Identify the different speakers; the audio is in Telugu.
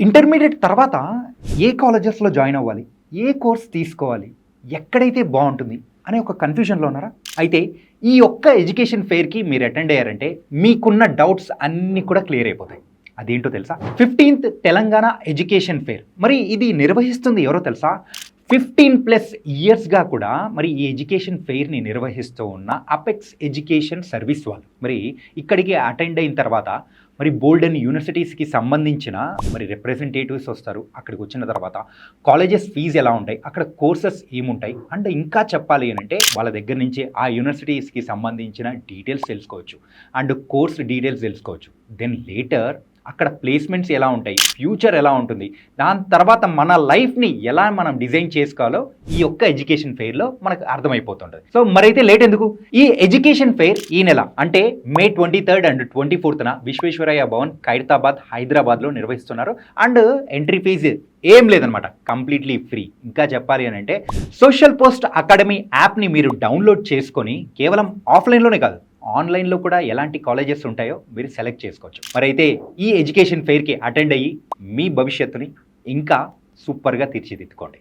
Speaker 1: ఇంటర్మీడియట్ తర్వాత ఏ కాలేజెస్లో జాయిన్ అవ్వాలి, ఏ కోర్స్ తీసుకోవాలి, ఎక్కడైతే బాగుంటుంది అనే ఒక కన్ఫ్యూజన్లో ఉన్నారా? అయితే ఈ ఒక్క ఎడ్యుకేషన్ ఫెయిర్కి మీరు అటెండ్ అయ్యారంటే మీకున్న డౌట్స్ అన్నీ కూడా క్లియర్ అయిపోతాయి. అదేంటో తెలుసా? 15th Telangana education fair. మరి ఇది నిర్వహిస్తుంది ఎవరో తెలుసా? 15+ ఇయర్స్గా కూడా మరి ఈ ఎడ్యుకేషన్ ఫెయిర్ని నిర్వహిస్తూ ఉన్న అపెక్స్ ఎడ్యుకేషన్ సర్వీస్ వాళ్ళు మరి ఇక్కడికి అటెండ్ అయిన తర్వాత మరి బోల్డెన్ యూనివర్సిటీస్కి సంబంధించిన మరి రిప్రజెంటేటివ్స్ వస్తారు. అక్కడికి వచ్చిన తర్వాత కాలేజెస్ ఫీజు ఎలా ఉంటాయి, అక్కడ కోర్సెస్ ఏముంటాయి, అండ్ ఇంకా చెప్పాలి అని అంటే వాళ్ళ దగ్గర నుంచి ఆ యూనివర్సిటీస్కి సంబంధించిన డీటెయిల్స్ తెలుసుకోవచ్చు అండ్ కోర్స్ డీటెయిల్స్ తెలుసుకోవచ్చు. దెన్ లేటర్ అక్కడ ప్లేస్మెంట్స్ ఎలా ఉంటాయి, ఫ్యూచర్ ఎలా ఉంటుంది, దాని తర్వాత మన లైఫ్ని ఎలా మనం డిజైన్ చేసుకోవాలో ఈ యొక్క ఎడ్యుకేషన్ ఫెయిర్లో మనకు అర్థమైపోతుంటుంది. సో మరైతే లేట్ ఎందుకు, ఈ ఎడ్యుకేషన్ ఫెయిర్ ఈ నెల అంటే మే 23rd and 24th Visvesvaraya Bhavan Khairatabad హైదరాబాద్లో నిర్వహిస్తున్నారు. అండ్ ఎంట్రీ ఫీజు ఏం లేదనమాట, కంప్లీట్లీ ఫ్రీ. ఇంకా చెప్పాలి అని అంటే సోషల్ పోస్ట్ అకాడమీ యాప్ని మీరు డౌన్లోడ్ చేసుకొని కేవలం ఆఫ్లైన్లోనే కాదు ఆన్లైన్లో కూడా ఎలాంటి కాలేజెస్ ఉంటాయో మీరు సెలెక్ట్ చేసుకోవచ్చు. మరైతే ఈ ఎడ్యుకేషన్ ఫెయిర్కి అటెండ్ అయ్యి మీ భవిష్యత్తుని ఇంకా సూపర్గా తీర్చిదిద్దుకోండి.